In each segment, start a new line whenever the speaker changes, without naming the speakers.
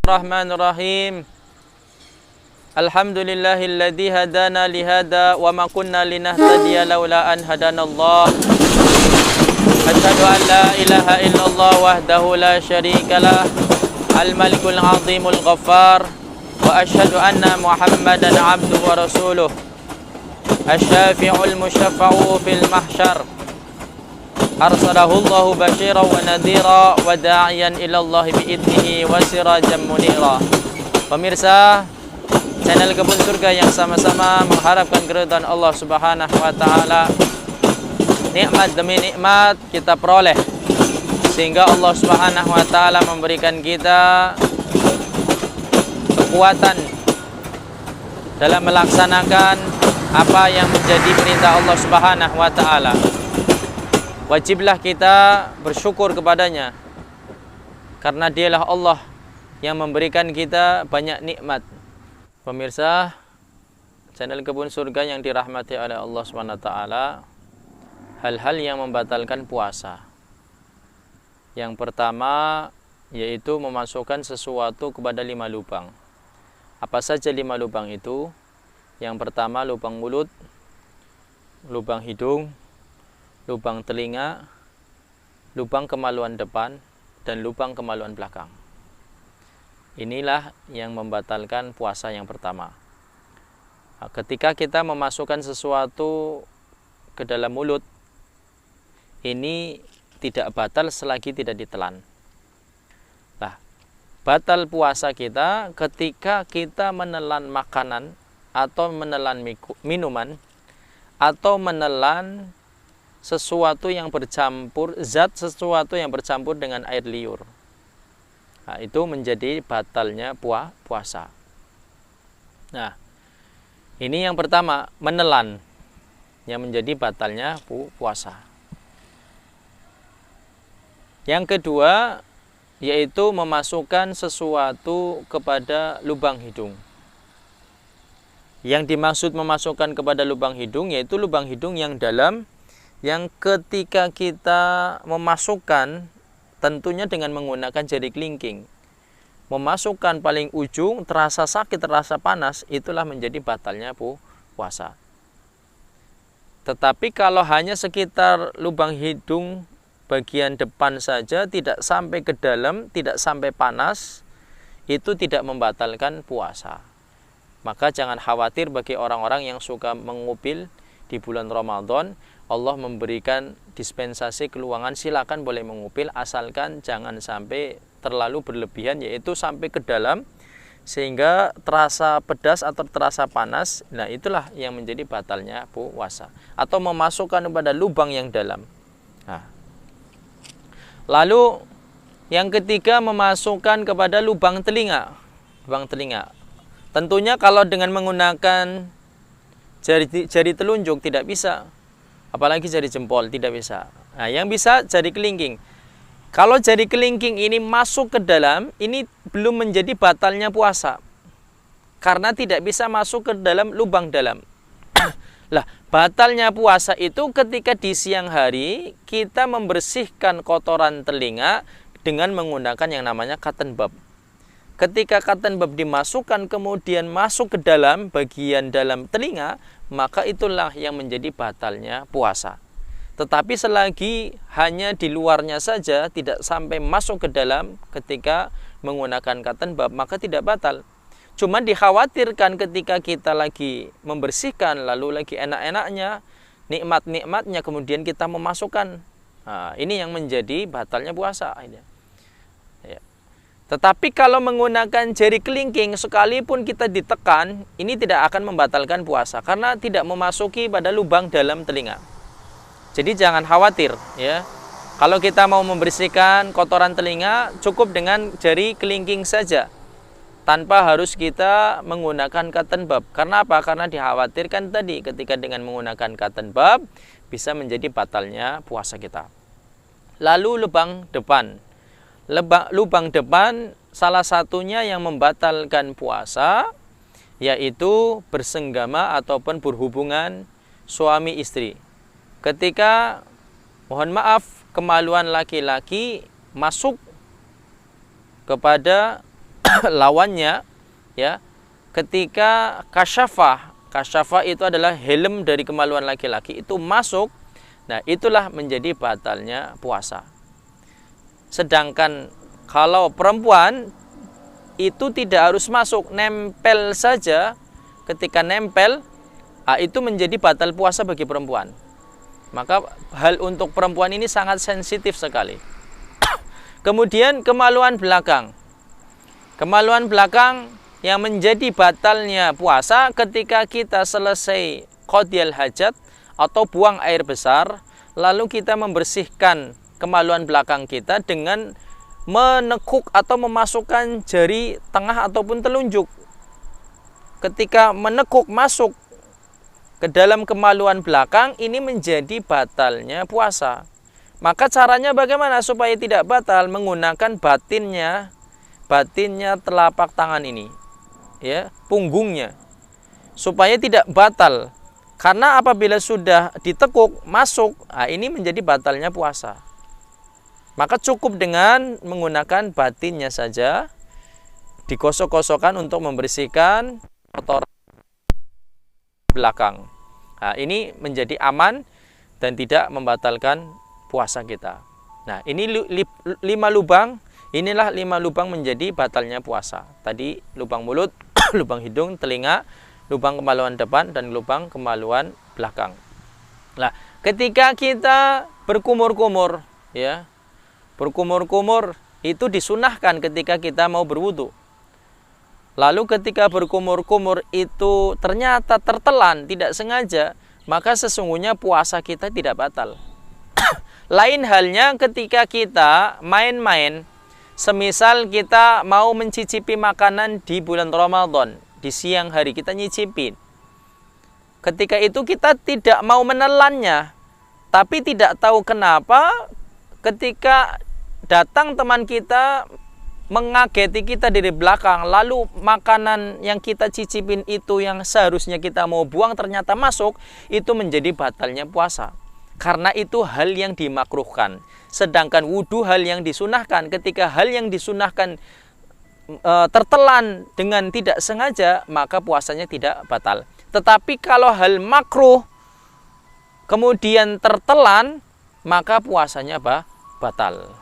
Bismillahirrahmanirrahim. Alhamdulillahilladzi hadana lihada wa ma kunna linahtadiya laula an hadanallah. Asyhadu an la ilaha illallah wahdahu la syarikalah, al-malikul azimul ghaffar, wa asyhadu anna Muhammadan abduhu wa rasuluh, asy-syafi'ul musyaffa'u fil mahsyar. Arsalahu Allahu basyiran wa nadhira wa da'iyan ila Allah bi'idnihi wa sirajan munira. Pemirsa channel Kebun Surga yang sama-sama mengharapkan keridhaan Allah Subhanahu wa taala, nikmat demi nikmat kita peroleh sehingga Allah Subhanahu wa taala memberikan kita kekuatan dalam melaksanakan apa yang menjadi perintah Allah Subhanahu wa taala. Wajiblah kita bersyukur kepadanya karena dialah Allah yang memberikan kita banyak nikmat. Pemirsa channel Kebun Surga yang dirahmati oleh Allah Subhanahu wa taala, hal-hal yang membatalkan puasa. Yang pertama yaitu memasukkan sesuatu kepada 5 lubang. Apa saja 5 lubang itu? Yang pertama lubang mulut, lubang hidung, lubang telinga, lubang kemaluan depan, dan lubang kemaluan belakang. Inilah yang membatalkan puasa yang pertama. Ketika kita memasukkan sesuatu ke dalam mulut, ini tidak batal selagi tidak ditelan. Nah, batal puasa kita ketika kita menelan makanan atau menelan minuman atau menelan sesuatu yang bercampur, sesuatu yang bercampur dengan air liur. Nah, itu menjadi batalnya puasa. Nah, ini yang pertama, menelan, yang menjadi batalnya puasa. Yang kedua, yaitu memasukkan sesuatu kepada lubang hidung. Yang dimaksud memasukkan kepada lubang hidung, yaitu lubang hidung yang dalam, yang ketika kita memasukkan tentunya dengan menggunakan jari kelingking, memasukkan paling ujung, terasa sakit, terasa panas, itulah menjadi batalnya puasa. Tetapi kalau hanya sekitar lubang hidung bagian depan saja, tidak sampai ke dalam, tidak sampai panas, itu tidak membatalkan puasa. Maka jangan khawatir bagi orang-orang yang suka mengupil di bulan Ramadan. Allah memberikan dispensasi keluangan, silakan boleh mengupil, asalkan jangan sampai terlalu berlebihan, yaitu sampai ke dalam sehingga terasa pedas atau terasa panas. Nah, itulah yang menjadi batalnya puasa. Atau memasukkan kepada lubang yang dalam. Nah, lalu yang ketiga, memasukkan kepada lubang telinga. Lubang telinga. Tentunya kalau dengan menggunakan jari telunjuk tidak bisa. Apalagi jari jempol tidak bisa. Nah, yang bisa jari kelingking. Kalau jari kelingking ini masuk ke dalam, ini belum menjadi batalnya puasa. Karena tidak bisa masuk ke dalam lubang dalam. Lah, batalnya puasa itu ketika di siang hari kita membersihkan kotoran telinga dengan menggunakan yang namanya cotton bud. Ketika cotton bud dimasukkan kemudian masuk ke dalam bagian dalam telinga, maka itulah yang menjadi batalnya puasa. Tetapi selagi hanya di luarnya saja, tidak sampai masuk ke dalam ketika menggunakan cotton bud, maka tidak batal. Cuma dikhawatirkan ketika kita lagi membersihkan, lalu lagi enak-enaknya, nikmat-nikmatnya, kemudian kita memasukkan. Nah, ini yang menjadi batalnya puasa. Ya. Tetapi kalau menggunakan jari kelingking, sekalipun kita ditekan, ini tidak akan membatalkan puasa karena tidak memasuki pada lubang dalam telinga. Jadi jangan khawatir, ya. Kalau kita mau membersihkan kotoran telinga, cukup dengan jari kelingking saja, tanpa harus kita menggunakan cotton bud. Karena apa? Karena dikhawatirkan tadi ketika dengan menggunakan cotton bud bisa menjadi batalnya puasa kita. Lalu lubang depan. Lubang depan salah satunya yang membatalkan puasa yaitu bersenggama ataupun berhubungan suami istri. Ketika, mohon maaf, kemaluan laki-laki masuk kepada lawannya, ya, ketika kasyafah itu adalah helm dari kemaluan laki-laki itu masuk, nah itulah menjadi batalnya puasa. Sedangkan kalau perempuan itu tidak harus masuk, nempel saja. Ketika nempel, itu menjadi batal puasa bagi perempuan. Maka hal untuk perempuan ini sangat sensitif sekali. Kemudian kemaluan belakang. Kemaluan belakang yang menjadi batalnya puasa ketika kita selesai qadiyal hajat atau buang air besar, lalu kita membersihkan kemaluan belakang kita dengan menekuk atau memasukkan jari tengah ataupun telunjuk. Ketika menekuk masuk ke dalam kemaluan belakang, ini menjadi batalnya puasa. Maka caranya bagaimana supaya tidak batal? Menggunakan batinnya telapak tangan ini, ya, punggungnya, supaya tidak batal. Karena apabila sudah ditekuk masuk, ini menjadi batalnya puasa. Maka cukup dengan menggunakan batinnya saja, digosok-gosokkan untuk membersihkan kotoran belakang. Nah, ini menjadi aman dan tidak membatalkan puasa kita. Nah, ini 5 lubang. Inilah 5 lubang menjadi batalnya puasa. Tadi lubang mulut, lubang hidung, telinga, lubang kemaluan depan, dan lubang kemaluan belakang. Nah, ketika kita berkumur-kumur, ya, berkumur-kumur itu disunahkan ketika kita mau berwudu. Lalu ketika berkumur-kumur itu ternyata tertelan, tidak sengaja, maka sesungguhnya puasa kita tidak batal. Lain halnya ketika kita main-main, semisal kita mau mencicipi makanan di bulan Ramadan, di siang hari kita nyicipin. Ketika itu kita tidak mau menelannya, tapi tidak tahu kenapa ketika datang teman kita mengageti kita dari belakang, lalu makanan yang kita cicipin itu yang seharusnya kita mau buang ternyata masuk, itu menjadi batalnya puasa. Karena itu hal yang dimakruhkan. Sedangkan wudu hal yang disunahkan. Ketika hal yang disunahkan tertelan dengan tidak sengaja, maka puasanya tidak batal. Tetapi kalau hal makruh kemudian tertelan, maka puasanya batal.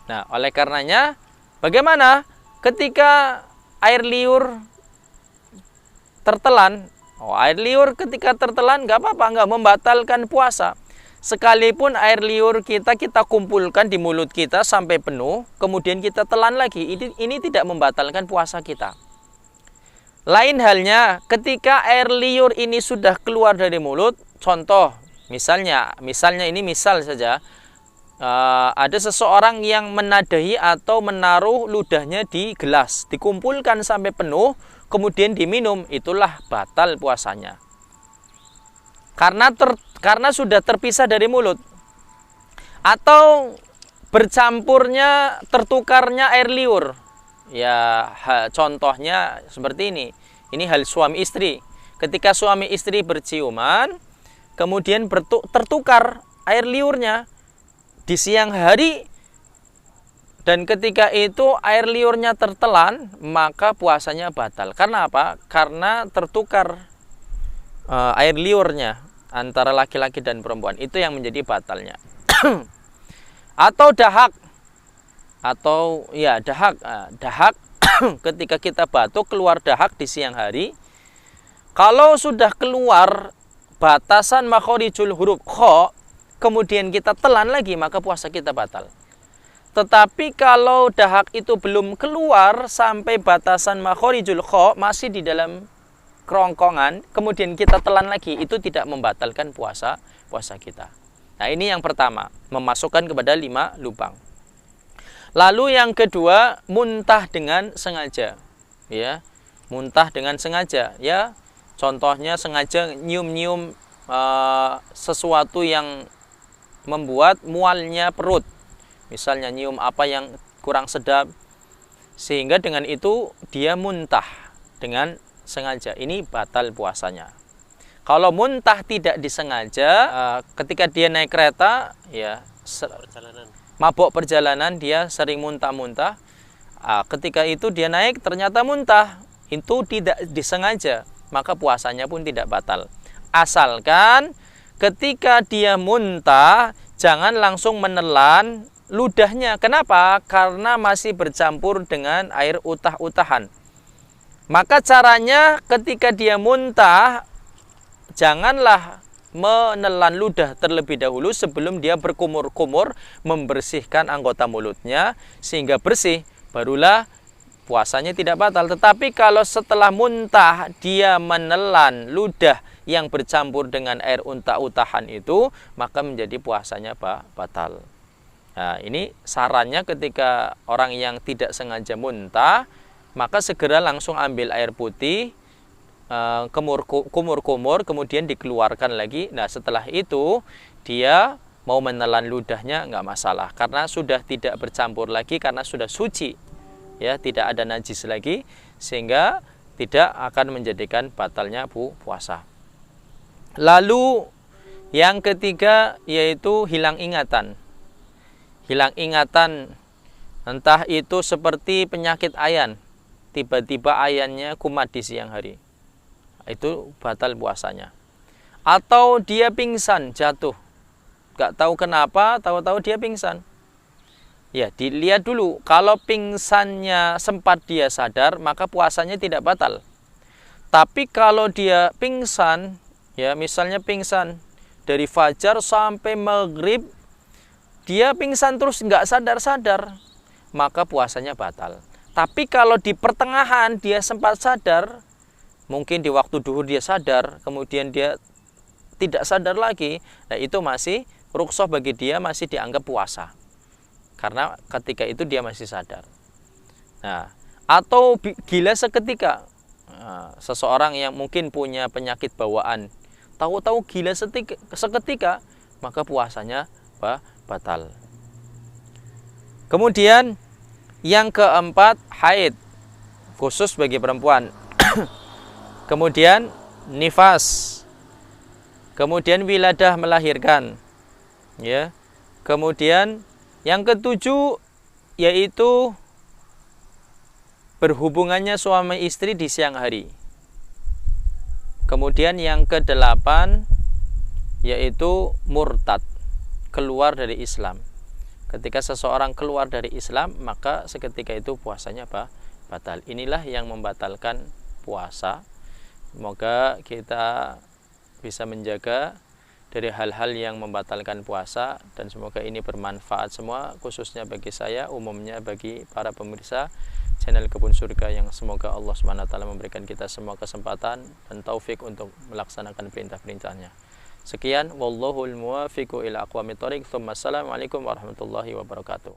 Nah, oleh karenanya bagaimana ketika air liur tertelan? Air liur ketika tertelan nggak apa-apa, nggak membatalkan puasa. Sekalipun air liur kita kumpulkan di mulut kita sampai penuh, kemudian kita telan lagi, ini tidak membatalkan puasa kita. Lain halnya ketika air liur ini sudah keluar dari mulut, contoh, misalnya ini misal saja, ada seseorang yang menadahi atau menaruh ludahnya di gelas, dikumpulkan sampai penuh, kemudian diminum, itulah batal puasanya. Karena sudah terpisah dari mulut. Atau bercampurnya, tertukarnya air liur. Ya, contohnya seperti ini. Ini hal suami istri. Ketika suami istri berciuman, kemudian tertukar air liurnya di siang hari, dan ketika itu air liurnya tertelan, maka puasanya batal. Karena apa? Karena tertukar air liurnya antara laki-laki dan perempuan, itu yang menjadi batalnya. Atau dahak, dahak ketika kita batuk keluar dahak di siang hari, kalau sudah keluar batasan makhorijul huruf kho, kemudian kita telan lagi, maka puasa kita batal. Tetapi kalau dahak itu belum keluar sampai batasan makhorijul kho, masih di dalam kerongkongan, kemudian kita telan lagi, itu tidak membatalkan puasa kita. Nah, ini yang pertama, memasukkan kepada 5 lubang. Lalu yang kedua, muntah dengan sengaja. Ya, muntah dengan sengaja. Ya, contohnya sengaja nyium-nyium sesuatu yang membuat mualnya perut. Misalnya nyium apa yang kurang sedap, sehingga dengan itu dia muntah dengan sengaja, ini batal puasanya. Kalau muntah tidak disengaja, ketika dia naik kereta, ya mabuk perjalanan, dia sering muntah-muntah, Ketika itu dia naik ternyata muntah, itu tidak disengaja, maka puasanya pun tidak batal. Asalkan ketika dia muntah jangan langsung menelan ludahnya. Kenapa? Karena masih bercampur dengan air utah-utahan. Maka caranya ketika dia muntah, janganlah menelan ludah terlebih dahulu sebelum dia berkumur-kumur membersihkan anggota mulutnya sehingga bersih, barulah puasanya tidak batal. Tetapi kalau setelah muntah dia menelan ludah yang bercampur dengan air utah-utahan itu, maka menjadi puasanya batal. Nah, ini sarannya ketika orang yang tidak sengaja muntah, maka segera langsung ambil air putih, kumur-kumur, kemudian dikeluarkan lagi. Nah, setelah itu dia mau menelan ludahnya nggak masalah, karena sudah tidak bercampur lagi, karena sudah suci, ya, tidak ada najis lagi, sehingga tidak akan menjadikan batalnya puasa. Lalu yang ketiga yaitu hilang ingatan. Hilang ingatan, entah itu seperti penyakit ayan, tiba-tiba ayannya kumat di siang hari, itu batal puasanya. Atau dia pingsan, jatuh, gak tahu kenapa, tahu-tahu dia pingsan. Ya, dilihat dulu. Kalau pingsannya sempat dia sadar, maka puasanya tidak batal. Tapi kalau dia pingsan, ya misalnya pingsan dari fajar sampai maghrib, dia pingsan terus nggak sadar-sadar, maka puasanya batal. Tapi kalau di pertengahan dia sempat sadar, mungkin di waktu duhur dia sadar, kemudian dia tidak sadar lagi, nah itu masih rukhsah bagi dia, masih dianggap puasa. Karena ketika itu dia masih sadar. Nah, atau gila seketika. Nah, seseorang yang mungkin punya penyakit bawaan, tahu-tahu gila seketika, maka puasanya batal. Kemudian yang keempat, haid, khusus bagi perempuan. Kemudian nifas. Kemudian wiladah, melahirkan. Ya. Kemudian yang ketujuh yaitu berhubungannya suami istri di siang hari. Kemudian yang kedelapan yaitu murtad, keluar dari Islam. Ketika seseorang keluar dari Islam, maka seketika itu puasanya batal. Inilah yang membatalkan puasa. Semoga kita bisa menjaga dari hal-hal yang membatalkan puasa, dan semoga ini bermanfaat semua, khususnya bagi saya, umumnya bagi para pemirsa channel Kebun Surga, yang semoga Allah SWT memberikan kita semua kesempatan dan taufik untuk melaksanakan perintah-perintahnya. Sekian, wallahul muwafiqu ila aqwamit thoriq. Assalamualaikum warahmatullahi wabarakatuh.